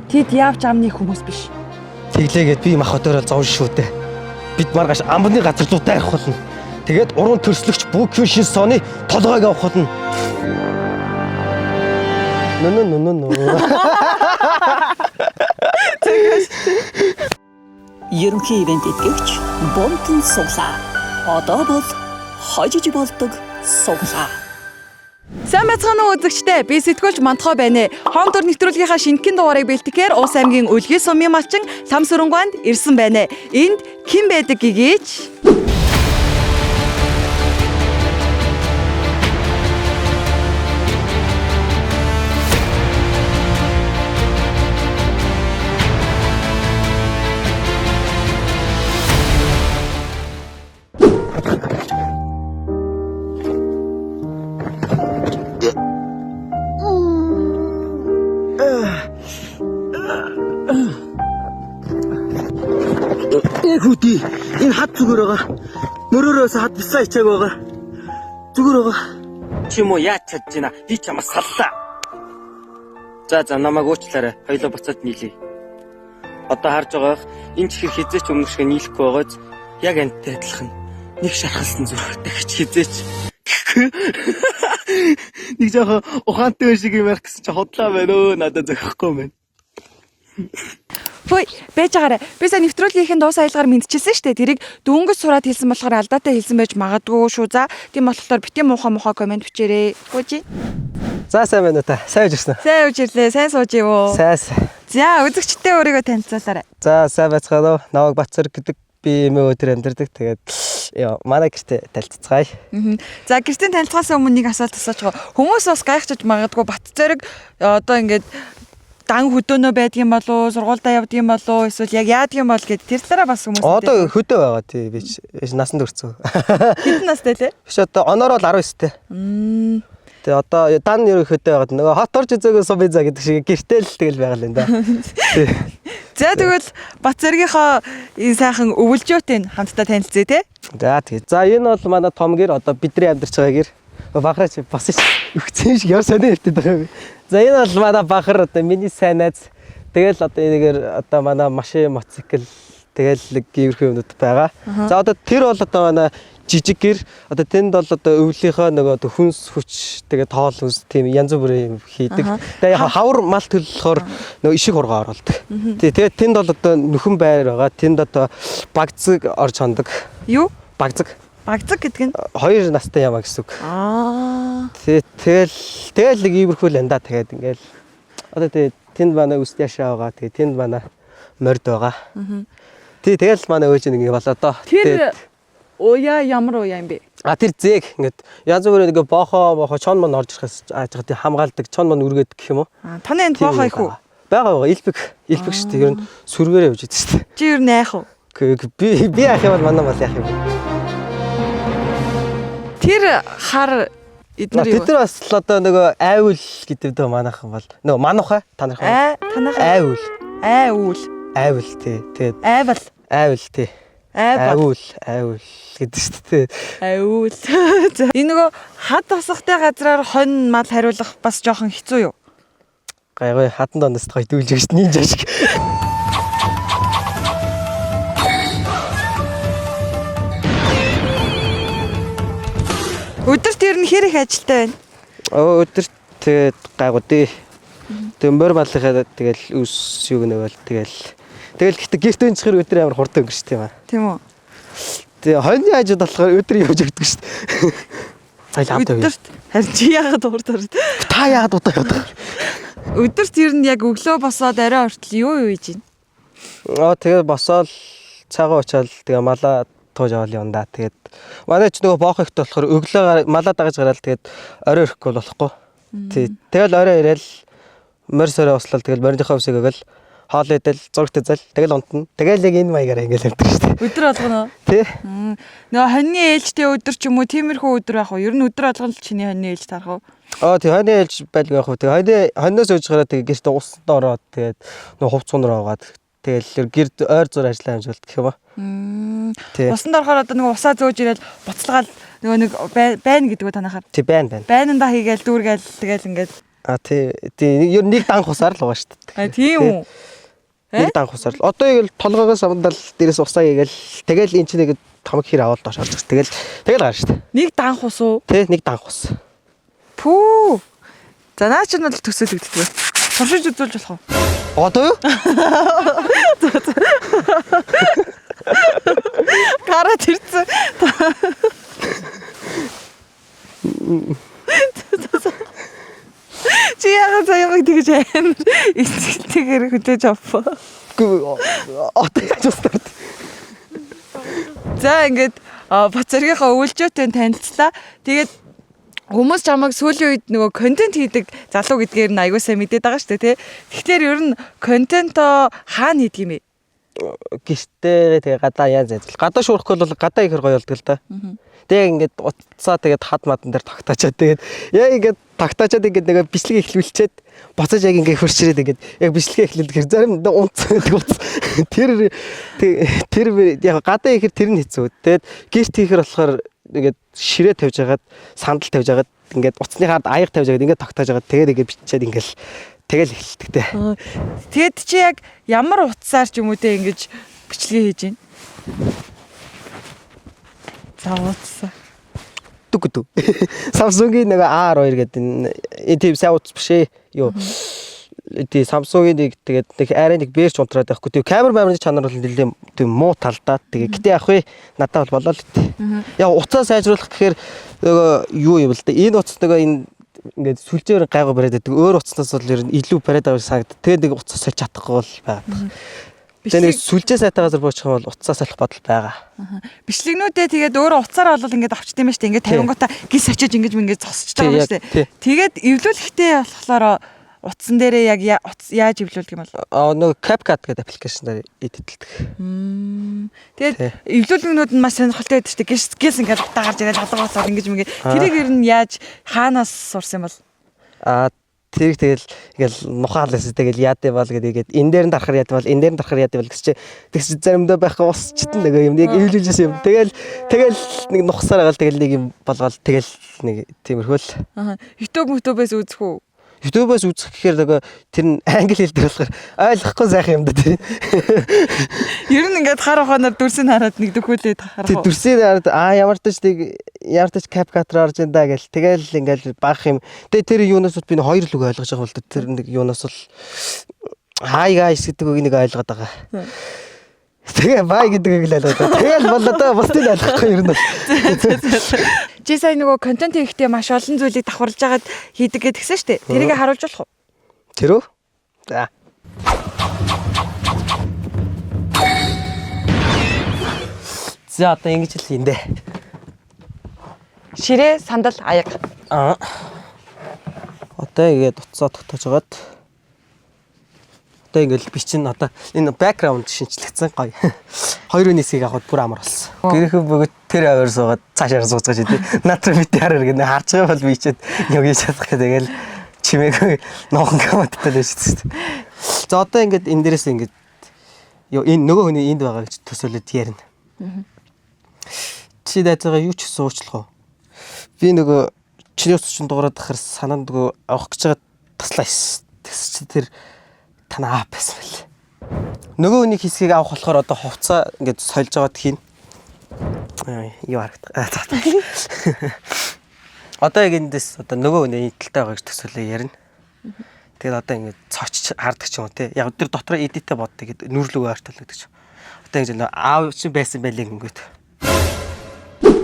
Тэд явж амны хүмүүс биш. Тэглээгээд би мах өдөөрөө зовж шүү дээ. Бид маргааш амбны газар зүйтэй авах болно. Тэгээд уран төрслөгч Бүкүн шин сооны толгойг авах болно. Нөө. Ерөнхий ивент итгэвч Бонтон суглаа. Одоо бол хожиж болдог суглаа. Сайн байцгаана уу үзэгчдээ. Би сэтгүүлч Мантхой байна. Хоом төр нэвтрүүлгийнхаа шинэхэн дугаарыг бэлтгэхээр Улс аймгийн Үлгий сумын малчин Лам Сүрэнгуанд ирсэн байна. Энд хэн байдаг гэгээж? Хүүти энэ хад зүгээр байгаа. Мөрөөрөөс хад бисаа ичээг байгаа. Зүгээр байгаа. Чи юм уу яаж чадж байна? Би ч ямаас саллаа. За намайг уучлаарай. Хоёлоо буцаад нийлье. Одоо харж байгаах энэ чихэр хизээч өмнөх шиг нийлэхгүй байгааз яг антай адилхан нэг шархалсан зүрх дахиж хизээч. Нэг жоохон ухаантай шиг юм ярих гэсэн чи хотлоо байна өө надад зохихгүй байна. Хөөе, байж байгаарай. Би сая нэвтрүүлгийнхээ дуус аялгаар мэдчихсэн шүү дээ. Тэрийг дөнгөж сураад хэлсэн болохоор алдаатай хэлсэн байж магадгүй шүү. За, тийм болохоор бити муухай комент бичээрэй. Хөөе. За сайн байна уу та? Сайн үжирсэн үү? Сайн үжирлээ. Сайн сууж ивөө. Сайн. За, үзэгчтэй өөрийгөө танилцуулаарай. За сайн байцгаана уу? Намайг Бацэр гэдэг би эмээ өдөр амьдардаг. Тэгээд манай гэртээ танилццгаая. За, гэртээ танилцахаас өмнө нэг асуулт асууж байгаа. Хүмүүс бас гайхчих магадгүй Бат зэрэг одоо ингээд дан хөдөөнөө байдгийн болов сургуультай явдгийн болов эсвэл яг яадгийн бол гэд тэр дараа бас хүмүүс одоо хөдөө байгаа тий би насанд хүрсэн. Хэдэн настай лээ? Биш одоо оноор бол 19-тэй. Тэгээ одоо дан ерөнхийдөө байгаад нөгөө хот орж үзээгөө субиза гэдэг шиг гэртэл тэгэл байгаа л энэ да. За тэгвэл Бат зэргийнхаа энэ сайхан өвөлжөөтэй хамтдаа танилцъя те. За тэгээ. За энэ бол манай том гэр одоо бидний амьдарч байгаа гэр. Бахарч бас өгцөн шиг яв сонио хэлдэг байгаа юм. За энэ бол манай бахар одоо миний сайн найз. Тэгэл одоо энэгээр одоо манай машин, мотоцикл тэгэл гэрхэн юмнууд байгаа. За одоо тэр бол одоо манай жижиг гэр. Одоо тэнд бол одоо өвлийнхөө нөгөө хүнс хүч тэгээ тоол хүнс тийм янз бүрийн юм хийдэг. Тэгээ хавар мал төлөхөөр нөгөө ишиг хургаа оруулдаг. Тэгээ тэнд бол одоо нөхөн байр байгаа. Тэнд одоо багцэг орж хондог. Юу? Багцэг. Багцэг гэдэг нь 2 настай ямаа гэсэн үг. Тэгэл нэг иймэрхүү л энэ да тэгээд ингээл одоо тэгээд тэнд манай үст яшаа байгаа. Тэгээд тэнд манай морд байгаа. Тэгэл манай өөж нэг болоо доо. Тэр уяа ямар уяа юм бэ? Тэр зээг ингээд янз бүрийн нэг боохоо чон мон орж ирэхээс ааж байгаа тийм хамгаалдаг чон мон үргээд гэх юм уу? Таны энд боохоо их үү? Байгаа илбэг шүү дээ. Ер нь сүргээрээ явж идэв шүү дээ. Чи ер нь яах вэ? Би яах юм бол манай бол яах юм бэ? Тэр хар эднэр юу? Тэд нар бас л одоо нөгөө айвал гэдэг дөө манайхан бол нөгөө манухай танах танах айвал тий. Тэгээд айвал тий. Айвал гэдэг шүү дээ. Айвал. Энэ нөгөө хад тосхтой газраар хонь мал хариулах бас жоохон хэцүү юу? Гайгүй хатан доноос гоё дүүлж өгч нинжа шиг. Өдөрт ер нь хэр их ажилтай байна? Өдөрт тэгээд гайгүй дээ. Төмбөр малынхаа тэгэл үс юу гэнэ бол тэгэл гэхдээ гэрт өнцгөр өдөр амар хурдан өнгөрч тийм аа. Тийм үү? Тэгээ хоньны ажид болохоор өдөр явж өгдөг шүү дээ. Өдөрт харин чи яагаад урдаар? Та яагаад удаа явдаг? Өдөрт ер нь яг өглөө босоод орой хүртэл юу хийж байна? Тэгээ босоод цагаан уучаал тэгээ малаа тууж авал юм да. Тэгээд манай ч нөгөө боох ихтэй болохоор өглөө малаа дагаж гараад тэгээд орой ирэхгүй болохгүй. Тэгэл орой ирээл морь сорой услал тэгэл морийнхоо өвсөг өгөл хоол идэл зургт зал тэгэл унтна. Тэгэл яг энэ маягаар ингээл явдаг шүү дээ. Өдөр болгоно. Тий. Нөгөө хоньны ээлжтэй өдөр ч юм уу тиймэрхүү өдөр байх уу? Ер нь өдөр болгоно л чиний хоньны ээлж тарах уу? Тий хоньны ээлж байлгүй байх уу? Тэгээ хоньноос өөж гараад тэгээ гэртээ усанд ороод тэгээд нөгөө хувцсан руу аваад тэгэл гэрд ойр зур ажиллаа амжилт гэх юм аа. Усанд орохоор одоо нөгөө усаа зөөж ирэл буцалгаал нөгөө нэг байна гэдэг үү танахаар. Тий байна. Байнанда хийгээл дүүргээл тэгэл ингээд тий. Ер нь нэг данх усаар л байгаа шүү дээ. Тийм үү? Нэг данх усаар л. Одоо яг л толгоогоос амдал дээрээс усаа игээл тэгэл эн чинь нэг томог хэр аваад доош орж тэгэл гарна шүү дээ. Нэг данх ус уу? Тий, нэг данх ус. Пүү. За наа чинь бол төсөөлөгддөг. Туршиж үзүүлж болох уу? Одоо юу? Гараад ирсэн. Чи яагаад заяаг тэгж амар эцэгтэйгээр хөдөөж авах. Одоо яаж устдаа. За ингээд бацаргийнхаа өвлжөөтэй танилцлаа. Тэгээд хүмүүс чамайг сүүлийн үед нөгөө контент хийдэг залуу гэдгээр нь аягүй сайн мэдээд байгаа шүү дээ, тий. Тэгэхээр ер нь контентоо хаана хийдэг юм бэ? Гэртээ тэгээ гадаа яаж ажиллах. Гадаа шуурахгүй бол гадаа ихэр гоё болдог л да. Тэгээ ингээд утсаа тэгээд хад мадан дээр тогтоочоод тэгээд яг ингээд тогтоочоод ингээд нэг бичлэг эхлүүлчихэд буцаж яг ингээд хурцрээд ингээд яг бичлэгээ эхлүүлэхээр заримдаа унцдаг утас. Тэр яг гадаа ихэр тэр нь хэцүү. Тэгээд гэрт хийхэр болохоор ингээд ширээ тавьж хагаад сандал тавьж хагаад ингээд утасныхаа аяг тавьж хагаад ингээд тогтоож хагаад тэгээд ингээд бичээд ингээд тэгэл эхэлдэг те. Тэгэд чи яг ямар утсаар ч юм уу те ингэж бичлэгээ хийж байна? За утсаа. Дүгдүү. Samsung-ийн нэг A12 гэдэг энэ тийм сайн утас биш ээ. Юу. Тийм Samsung-ийн нэг тэгээд нэг арай нэг бэрч унтраад байхгүй. Тийм камер чанар бол нэлээд тийм муу талдаа. Тэгээд гэтээ яах вэ? Надад бол болоо л дээ. Яг утсаа сайжруулах гэхээр нөгөө юу юм л да. Энэ утас нөгөө энэ ингээд сүлжээр гайгүй бариад байдаг. Өөр утаснаас бол ер нь илүү бариад авах санагд. Тэгээд нэг утсаа сольж чадахгүй бол байгаа. Тэгээд нэг сүлжээ сайтай газар буучих юм бол утсаа солих бодол байгаа. Бичлэгнүүдээ тэгээд өөрөө утсаараа бол ингээд авчт юм ба штэ. Ингээд 50 гутаа гис очиж ингээд зосч байгаа юм штэ. Тэгээд эвлүүлэхтэй болохоор утсан дээрээ яг яаж эвлүүлдэг юм бол? Нөгөө CapCut гэдэг аппликейшнээр эдитэлдэг. Тэгээд эвлүүлэгнүүд нь маш сонирхолтой байдаг штэ. Гис ингээд гарч ирээд халуугасаа ингэж мэгээ. Тэрийг ер нь яаж хаанаас сурсан юм бол? Тэрийг тэгэл ингээл нухаалаас тэгэл яадэ бол гэдэг энэ дээр нь дарахаар яадэ бол энэ дээр нь дарахаар яадэ бол тэгс заримдаа байхгүй усчтэн нэг юм яг эвлүүлжсэн юм. Тэгэл нэг нухсаар агаал тэгэл нэг юм болгоол тэгэл нэг тиймэрхүү л. YouTube-ээс үзэх үү? YouTube-ээс үзэх гэхээр нөгөө тэр нь англи хэл дээр болохоор ойлгохгүй сайхан юм да тий. Ер нь ингээд хар ухаанаар дүрсийг хараад нэг дөхүүлээд харах. Тий дүрсийг хараад ямар ч CapCut-аар орж энэ гэл тэгэл ингээд баах юм. Тэгээ тэр юунаас би хоёр л үг ойлгож байгаа бол тэр нэг юунаас бол hi guys гэдэг үгийг нэг ойлгоод байгаа. Тэгээ бай гэдэг үг л ойлгоод байгаа. Тэгэл бол одоо бусдыг ойлгохгүй ер нь. Чи сая нөгөө контент хийхдээ маш олон зүйлийг давхарлаж агаад хийдэг гэдгсэн шүү дээ. Тэрийг харуулж болох уу? Тэр үү? За. За одоо ингэж л юм дээ. Ширээ, сандал, аяг. Одоо ингээд утсаа тогтоож агаад одоо ингээд би чинь одоо энэ бэкграунд шинжлэгдсэн гоё. Хоёр үнэсийг аваад бүр амар болсон. Гэрхэн бөгөөд тэр аваар суугаад цаашаар сууцгааж идэв. Натраа бит хараа гэнэ харж байгаа бол би чихэд яг ийж чадах гэх тэгэл чимээг нуухан гамттай л шүү дээ. За одоо ингээд энэ дээрээс ингээд ёо энэ нөгөө хүний энд байгаа гэж төсөөлөд ярина. Чи дэжгээ юу ч суучлах уу? Би нөгөө чиний ус чинь дуурайд ахаар санаанд нөгөө авах гэж байгаа таслаа ш. Тэгс чи тэр танаа байсан байл. Нөгөө хүний хэсгийг авах болохоор одоо хувцаа ингээд сольж аваад хийн. Юу харагдах. Одоо яг эндээс одоо нөгөө хүний талтай байгаа гэж төсөөлөө ярина. Тэгээд одоо ингээд цоч хардаг ч юм уу те. Яг өдөр дотроо эдитэ боддог гэдэг нүрлүгөө ойртолдог ч. Одоо ингэж нөө аав чинь байсан байлээ гингүүд.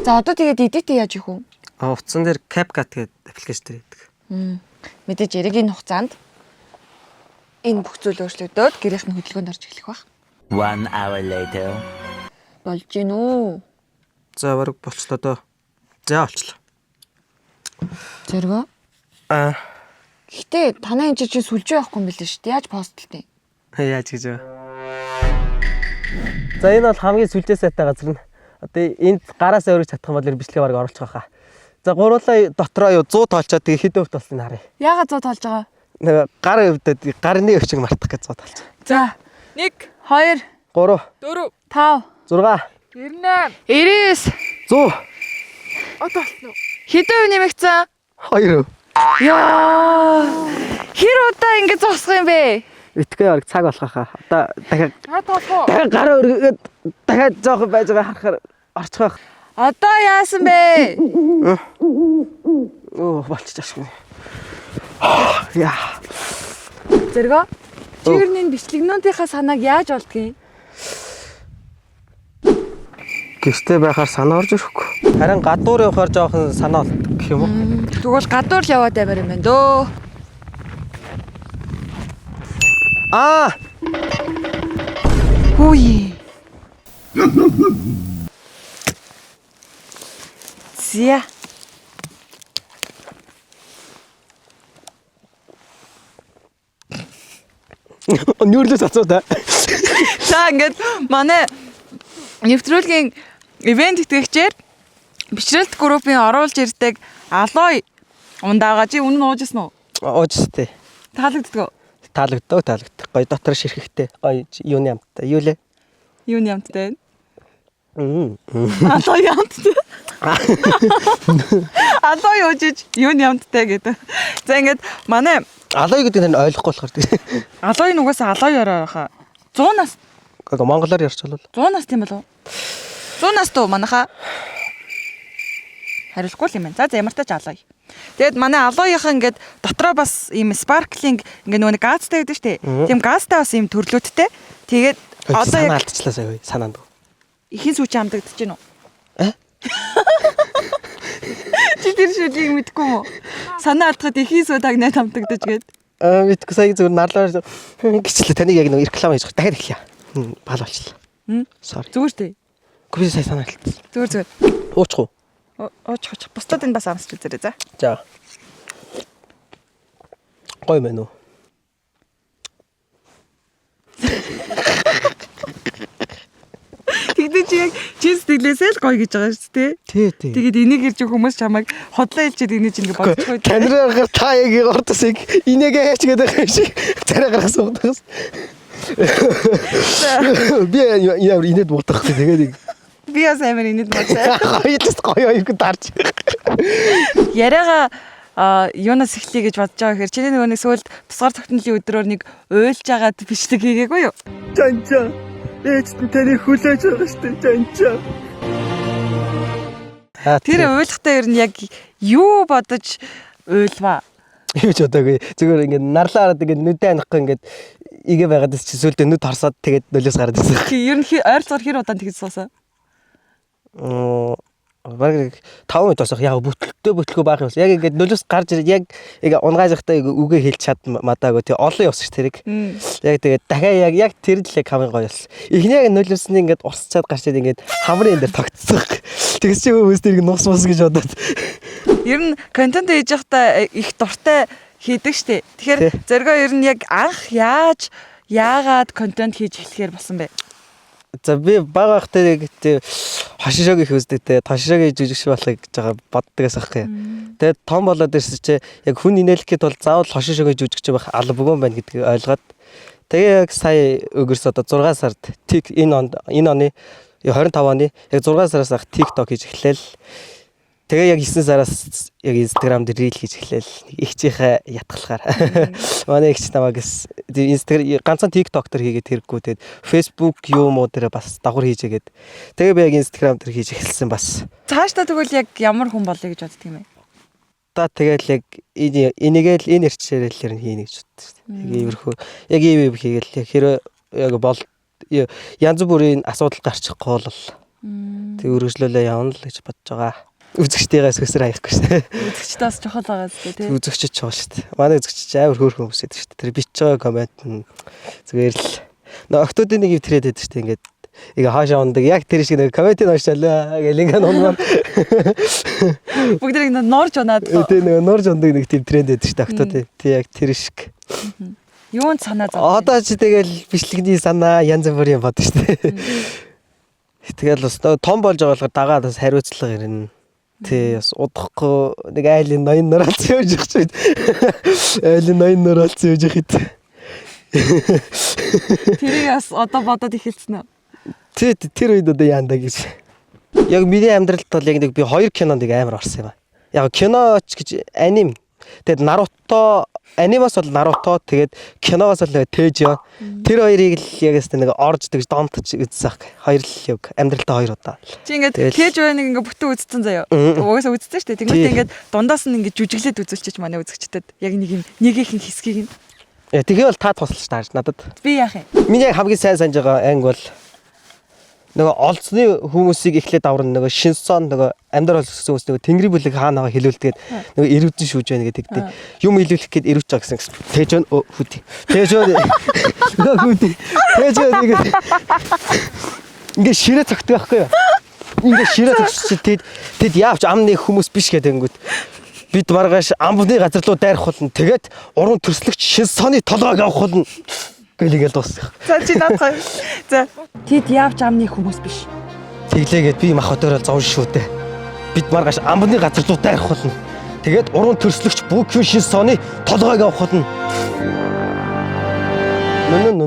За одоо тэгээд эдит яаж ийх вэ? Утсан дээр CapCut гэдэг аппликейшн дээр байдаг. Мэдээж эргийн хугацаанд энэ бүх зүйл өөрчлөгдөөд гэрийнхэн хөдөлгөөнд орж эхлэх баг. 1 hour later. Болж гин үү? За бараг болчлоо доо. За болчлоо. Зэрэг. Гэтэ танаа энэ чинь сүлжээ байхгүй юм билээ шүү дээ. Яаж постлтээ? Яаж гэж вэ? За энэ бол хамгийн сүлжээ сайтай газар нь. Одоо энд гараас өргөж чадах юм бол бичлэгээ бараг оруулах байхаа. За гурлаа дотроо юу 100 тоолчоод тэгээ хэд өвт болсон харъя. Яагаад 100 тоолж байгаа? Нэг гар өвдөд гарны өвчийг мартах гэж 100 тоолж. За 1 2 3 4 5 6 98 100 Одоо болсноо. Хэдэн үе нэмэгцэн? 2 Яа. Хэр удаа ингэ зогсох юм бэ? Итгэе орог цаг болох хаа. Одоо дахиад Тоосоо. гараа өргөгээд дахиад жоохон байж байгаа харахаар орчих байх. Одоо яасан бэ? Оо болчихж ашиг. Яа. Зэрэг чигэрний бичлэгнүүдийнхаа санааг яаж олдгийг? Гэртээ байхаар санаа орж ирэхгүй. Харин гадуур явахаар жоохон санаа олддог гэх юм уу? Тэгвэл гадуур л яваад баймаар юм байна дөө. Аа, Хүй. Зя. нүүрлээс ацуу та. За ингээд манай нэвтрүүлгийн ивент итгэгчээр бичрэлт группийн оруулж ирдэг алой ундаага чи үнэн уужсэн уу? Оожстэй. Таалагддаг уу? Таалагддаг. Гой дотор ширхэгтэй. Гой юуны амттай. Юу лээ? Юуны амттай? Алой амттай. Алой уужиж юуны амттай гэдэг. За ингээд манай Алой гэдэг нь ойлгохгүй болохоор тийм. алой нугасаа алой ороо хаа. 100 нас. Гэхдээ монголоор ярьж болов. 100 нас тийм болов уу? 100 нас туу манайха. Хариулахгүй юм байна. За ямар тач алой. Тэгэд манай алоойхан ингээд дотроо бас ийм спарклинг ингээд нөгөө газтай байдаг шүү дээ. Тийм газтай бас ийм төрлөөдтэй. Тэгээд одоо санаа яг алдчихлаа сая санаанд. ихэн сүүч амдагдаж байна уу? Чи тэр шүлийг мэдгүй мө? Санаа алдахад ихэн сүү тагнаад амдагдаж гээд. Мэдгүй сая зүгээр нарлаар гिचлээ таныг яг нэг реклам хийж дахиад эхлэе. Баал болчихлоо. Sorry. Зүгээр дээ. Гүрээ сая санаа алдсан. Зүгээр. Уучих уу? Ооч. Бусдад энэ бас амсч үзээрэй за. За. Гой мэн үү? Тэгдэж яг чи сэтгэлээсээ л гоё гэж байгаа шүү дээ. Тий. Тэгээд энийг ирж хүмүүс чамайг хотлоо хэлчихэд энийг ингэ бодчихгүй. Камераар та яг ордосыг инээгээ хийгээд байгаа шиг царай гаргасан удаас. Би яа инээд муудах тэгээд Би бас амар энэд мацаа. хоёрт гоё аюул дарж. Яриага юунаас эхлэе гэж бодож байгаа хэрэг чиний нөгөө нэг сүүлд тусгаар тогтнолын өдрөөр нэг уйлж агаад бичлэг хийгээгүй юу? Жанча. Ээжт нь таны хүлээж байгаа шүү дээ жанча. Тэр уйлахтаа ер нь яг юу бодож уйлваа? Юу ч удаагүй. Зүгээр ингээд нарлаа хараад ингээд нүдэ анихгүй ингээд игээ байгаад чи сүлдээ нүд харсаад тэгээд нөлөөс гараад ирсэн. Ер нь ойролцоогоор хэр удаан тэгж суусан? Бараг 5 минут босох яг бүтлгүй байх юм. Яг ингээд нөлөөс гарч яг унгаажихтаа үгээ хэлж чад мадаагүй. Тэг олон явсан ш тэрэг. Яг тэгээд дахиад яг тэр л хамгийн гоё болсон. Эхний яг нөлөөсний ингээд урсчаад гарчаад ингээд хамрын энэ дээр тогтцсон. Тэгс чи хүмүүс тэрийг нус гэж бодоод. Ер нь контент хийж явахдаа их дуртай хийдэг штэ. Тэгэхээр зоргоо ер нь яг анх яагаад контент хийж эхлэхээр болсон бэ? За би бага ахтай гэдэг хошишог их үздэг те тошшогийн жүжигч болохыг гэж байгаа боддгоос ахгүй. Тэгээд том болоод ирсэн чи яг хүн инээлэхэд бол заавал хошишогийн жүжигч байх албагүй байна гэдгийг ойлгоод тэгээ яг сая өнгөрс одоо 6 сард энэ оны 25 оны яг 6 сараас ах TikTok хийж эхлэв. Тэгээ яг 9 сараас яг Instagram дээр reel хийж эхлэв. Ихчийнхээ ятгалахаар. Манай ихч намайг Instagram ганцхан TikTok дээр хийгээд хэрэггүй. Тэгээд Facebook юм уу дээр бас дагвар хийжээгээд. Тэгээ би яг Instagram дээр хийж эхэлсэн бас. Цаашдаа тэгвэл яг ямар хүн болъё гэж боддөг юм бэ? Та тэгэл яг энийгээл энэ ирчээрэл хийнэ гэж боддог шүү дээ. Яг иймэрхүү яг ийм хийгээл яг хэрэв яг бол янз бүрийн асуудал гарчихгүй бол тэг өргөжлөлөө явна л гэж бодож байгаа. Үзэгчтэйгээс өсөр хаяхгүй шүү дээ. Үзэгчдээс чухал байгаа зү тий. Үзэгчч байгаа шүү дээ. Манай үзэгчч амар хөөрхөн хүмүүс байдаг шүү дээ. Тэр бичиж байгаа комент нь зүгээр л октодын нэг ивтрэд байдаг шүү дээ. Ингээд хаашаа ундаг яг тэр шиг нэг комментиг уншаалаа гэл ингээд унмаар бүгдийг норж унаад тий нэг норж ундаг нэг тийм тренд байдаг шүү дээ. Октодын тий яг тэр шиг. Юунд санаа зов. Одоо чи тэгэл бичлэгний санаа янз бүрийн бодно шүү дээ. Тэгэл бас том болж байгаа болохоор дагаад бас хариуцлага ирнэ. Тий бас удахгүй нэг айлын ноён нураалц явж их ч үед айлын ноён нураалц явж их хэд тэрийг бас одоо бодоод эхэлсэн үү? Тий тэр үед одоо яанда гэж яг миний амьдралд бол яг нэг би 2 кинонд амар орсон юм аа. Яг киноч гэж аним. Тэгэд Наруто анимаас бол Наруто тэгээд киногоос бол нөгөө Тэжон. Тэр хоёрыг л яг өстэй нэг орж тэгж домтож үзсэн. Хоёр л яг амьдралтаа хоёр удаа. Чи ингээд Кэж байныг ингээд бүтэн үзсэн заяа. Угаасаа үзсэн шүү дээ. Тэгмээ ингээд дундаас нь ингээд жүжиглээд үзүүлчих манай үзэгчдэд. Яг нэгийнх нь хэсгийг нь. Тэгээ бол та тусалж тааж надад. Би яах юм? Миний яг хамгийн сайн санаж байгаа анги бол нөгөө олцны хүмүүсийг эхлээд даврна нөгөө шинсон нөгөө амьдрал олсон хүмүүс нөгөө тэнгэрийн бүлэг хаанаа хэлүүлдгээд нөгөө ирүүдэн шүүж байна гэдэг. Юм илүүлэх гээд ирүүч байгаа гэсэн. Тэжон хүүти. Тэжон хүүти. Тэжон ингээ ширээ цогтдог байхгүй юу? Ингээ ширээ цогсчих тэд яавч амны хүмүүс биш гэдэг ангууд. Бид маргааш амбны газар руу дайрах болно. Тэгээд уран төрслөгч шинсоны толгойг авах болно. Гэлийгэл дуусах. За чи наацгаа. За тэд яавч амны хүмүүс биш. Тэглээгээд би мах өдөөрөө зовж шүү дээ. Бид маргааш амбны газар руу дайрах болно. Тэгээд уран төрслөгч Бүкү Шинсоны толгойг авах болно. Нөө.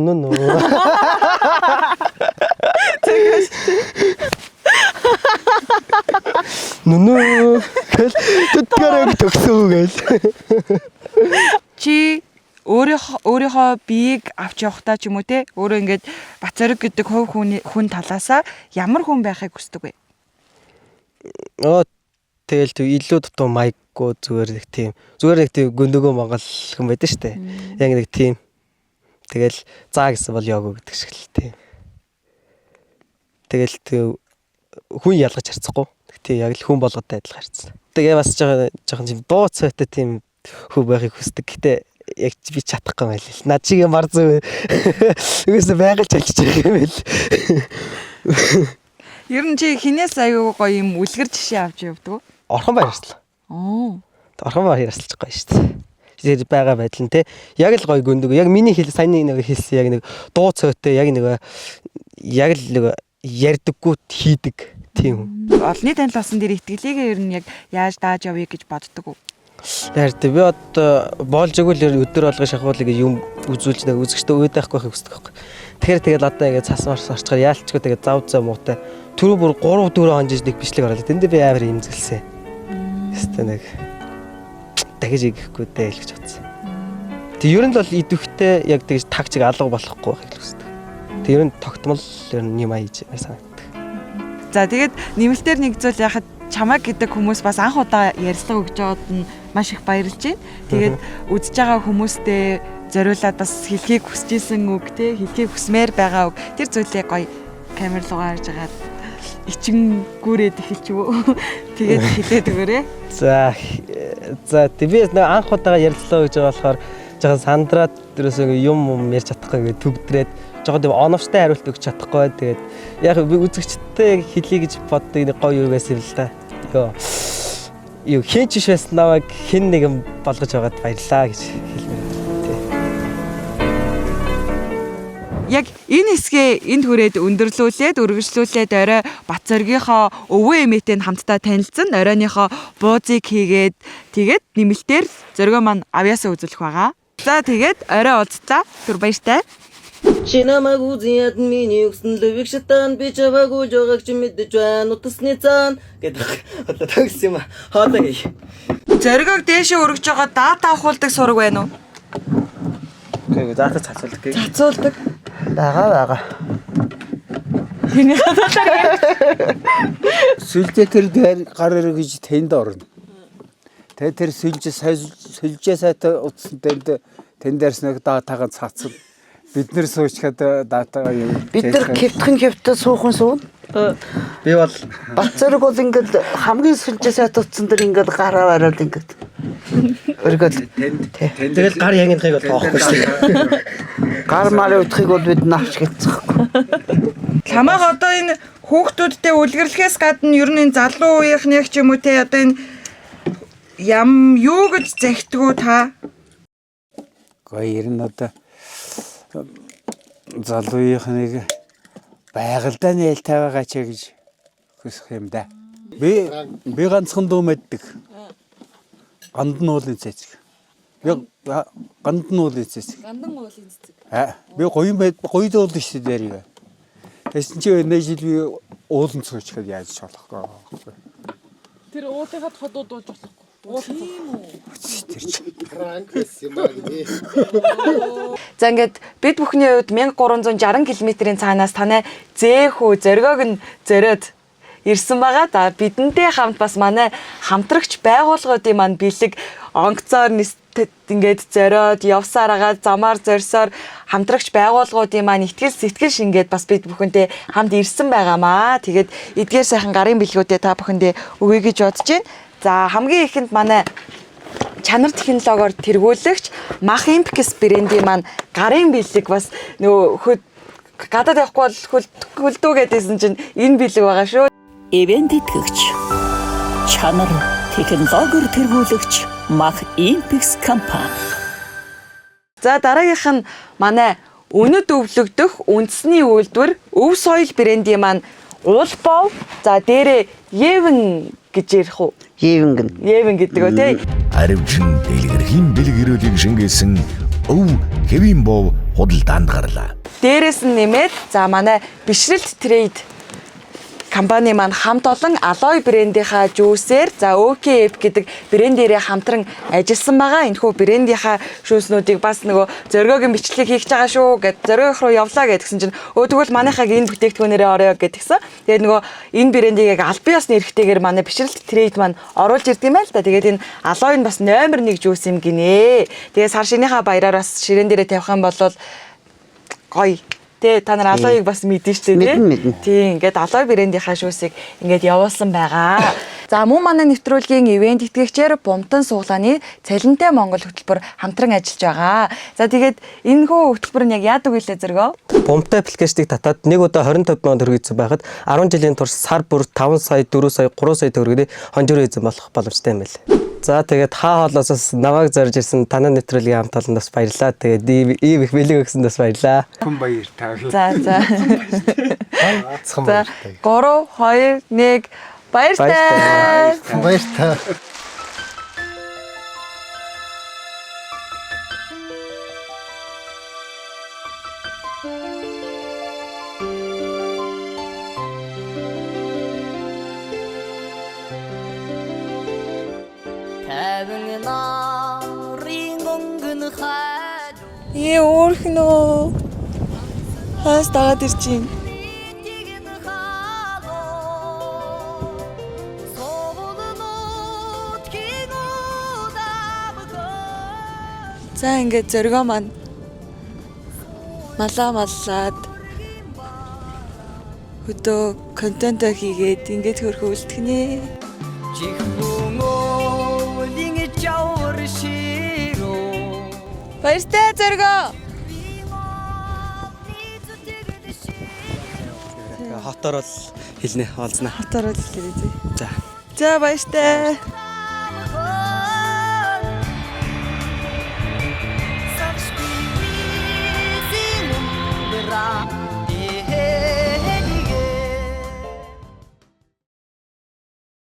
Нөө. Тэтгэрэг төгсөө гээл. Чи өөрийнхөө биеийг авч явахдаа ч юм уу те өөрөө ингээд Бацориг гэдэг хувь хүн талаасаа ямар хүн байхыг хүсдэг вэ? Тэгэл илүү дутуу майкгүй зүгээр нэг тийм гүндөгөө Монгол хүн байдаг шүү дээ. Яг нэг тийм тэгэл заа гэсэн бол ёо гэдэг шиг л тийм. Тэгэл хүн ялгаж харцахгүй. Тийм яг л хүн болготой адилхан харцсан. Тэгээ бас жоохон тийм дуу цайтай тийм хүн байхыг хүсдэг. Гэтэ яг би чадахгүй байл л. Над шиг юм бар зү. Үгүйс байгаль чалж байгаа юм байл. Ер нь чи хинээс аягүй гоё юм үлгэр жишээ авч явдаг уу? Орхон баярлаа. Орхон баяр ярьсалж гоё шүү дээ. Тэгээд байгаа байдал нь те яг л гоё гүндэг. Яг миний саяны нэг хэлсэн яг нэг дуу цойтой яг л ярьдаггүй хийдэг тийм хүн. Олонний танил болсон дээр итгэлээгээ ер нь яг яаж дааж явъя гэж боддог уу? Яард би одоо боолж өгөөл өдөр болгоо шахуулыг юм үзүүлж нэг үзэгчтэй өөдөөхгүй байхыг хүсдэг байхгүй. Тэгэхээр одоо ингээд цасмарс орчгаар яалтчгүй тэгээд зав муутай түрүү бүр 3-4 хонжиж нэг бичлэг оруулаад тэндээ би амар имзгэлсэн. Хэвээ нэг дахиж игэхгүй дээ л гэж бодсон. Тэг ер нь л бол идэвхтэй яг тэгж тагчиг алга болохгүй байхыг хүсдэг. Тэг ер нь тогтмол ер нь юм аяж санагддаг. За тэгээд нэмэлтээр нэг зүйл яхад чамаг гэдэг хүмүүс бас анх удаа ярилцлага өгч байгаад нь маш их баярлж байна. Тэгээд үзэж байгаа хүмүүстээ зориулаад бас хэлхийг хүсэж исэн үг те хэлхийг хүсмээр байгаа үг. Тэр зүйлээ гоё камер руу гаргаж агаад ичингүүрээд эхэлч юу. Тэгээд хэлээд өгөөрэй. За би анх удаага ярилцлага өгж байгаа болохоор жоохон сандраад дөрөөсөө юм ярьж чадахгүй гэдэг төгдрээд жоохон тийм оновчтой хариулт өгч чадахгүй. Тэгээд яг би үзэгчтэй хэлье гэж боддог нэг гоё юу байсан юм л да. Юу хэн ч биш байснаа хэн нэгэн болгож байгаад баярлаа гэж хэлмээр тий. Яг энэ хэсгээ энд хүрээд өндөрлүүлээд үргэлжлүүлээд орой Бацоргийнхоо өвөө эмээтэй хамтдаа танилцсан. Оройныхоо буузыг хийгээд тэгээд нэмэлтээр зоргоо маань авьяасаа үзүүлэх байгаа. За тэгээд орой уулзлаа. Түр баяртай. Чи намайг үзээд миний өгсөн лөвиг шатан би чаваг үж байгааг чи мэдэж байна утасны цаан гэдэг одоо төгс юм хаалаа гээ. Зоргоог дээшээ өргөж байгаа дата авахулдаг сураг байна уу? Гэхдээ дата цацуулдаг гээ. Цацуулдаг. Бага. Тэний хатаар Сүлжээ тэр гар эргэж тэнд орно. Тэгээ тэр сүлжээ сайтай утсан тэнд дээрснэг датагаа цацсан. Бид нэр суучгаад датагаа юу. Бид нар кевтхэн суухан суун. Би бол Бацорог бол ингээд хамгийн сүлжээ сайт утсан дээр ингээд гараа бараад ингээд өргөөл тэгэл гар янгийнхыг бол тоохгүй шүү дээ. гар марын утхыг бол бид навч гэлцэхгүй. Чамааг одоо энэ хүүхдүүдтэй үлгэрлэхээс гадна ер нь энэ залуу үеийнхнийх ч юм уу те одоо энэ юу гэж захидгүү та? Гоё ер нь одоо залууийнхныг байгальдаа нээл тавиагаач гэж хүсэх юм да. Би ганцхан дүү мэддэг. Ганд нь уулын цэцэг. Ганд нь уулын цэцэг. Гандан уулын цэцэг. Би гоё дуулж шүү дээ. Тэсэн чи өнөө жил би уулын цэцэг яаж яаж болохгүй. Тэр уулынхад ходууд уулж болохгүй. За ингээд бид бүхний хувьд 1360 км-ийн цаанаас танай зэөхүү зоригог нь зориод ирсэн байгаа. За бидэнтэй хамт бас манай хамтрагч байгууллагуудын маань бэлэг онгоцоор ингээд зориод явсаар агаад замаар зорьсоор хамтрагч байгууллагуудын маань итгэл сэтгэл шингээд бас бид бүхэнтэй хамт ирсэн байгаамаа. Тэгээд эдгээр сайхан гарын бэлгүүдээ та бүхэндээ өгье гэж бодож байна. За хамгийн ихэнд манай чанар технологиор тэргүүлэгч Mach Impix брендийн маань гарын бэлэг бас нөгөө гадаад явахгүй бол хөлдөө гэдээсэн чинь энэ бэлэг байгаа шүү. Ивент итгэгч чанар технологиор тэргүүлэгч Mach Impix компани. За дараагийнх нь манай өнөд өвлөгдөх үндэсний үйлдвэр Өв соёл брендийн маань Уулбов. За дээрээ Евен гэж ярих уу? Евен гэдэг үү тий? Аривчин дэлгэрхийн бэлэг ирүүлийг шингээсэн Өв хэвийн бов худалдаанд гарлаа. Дээрээс нь нэмээд за манай бишрэлт трейд компани маань хамт олон Alloy брендийнхаа жүүсээр за OKF гэдэг брендээрээ хамтран ажилласан байгаа. Энэхүү брендийнхаа шүүснүүдийг бас нөгөө зоригогийн бичлэг хийж байгаа шүү гэд зоригох руу явлаа гэдгсэн чинь тэгвэл манайхаг энэ бүтээгдэхүүнээрээ орё гэдгсэн. Тэгээд нөгөө энэ брендийг яг аль биесны эрхтэйгээр манай бишрэлт трейд маань оруулж ирд юм байл та. Тэгээд энэ Alloy нь бас номер 1 жүүс юм гинэ. Тэгээд сар шинийхаа баяраар бас ширээн дээрээ тавих юм бол гоё. Тэ та нар Alloy-г бас мэдэн штэ тий. Тийм ингээд Alloy брендийнхаа шүүсийг ингээд явуулсан байгаа. За мөн манай нэвтрүүлгийн ивент итгэгчээр Бумтан суглааны Цалинтай Монгол хөтөлбөр хамтран ажиллаж байгаа. За тэгээд энэ хөө хөтөлбөр нь яг яадаг вүлээ зөргөө? Бумтай аппликейшнийг татаад нэг удаа 25 сая төгрөг эзэн байхад 10 жилийн турш сар бүр 5 сая, 4 сая, 3 сая төгрөгөөр хонжироо эзэн болох боломжтой юм байна. За тэгээд хаа хоолоосоос намайг зорж ирсэн танай нэвтрүүлгийн хамт олондоос баярлалаа. Тэгээд ийм их бэлэг өгсөнд бас баярлалаа. Хүн баяр таа. За. За 3 2 1 баяртай. Баяртай. Өөрхнөө хаас дагаад ирчих. За ингээд зоригоо маань маллаад хөдөө контент хийгээд ингээд хөрхөө үлдэхнэ. Баяртай зоригоо. Хотоор бол хэлнэ олзнаа. Хотоор л хэлээ. За. За баяртай.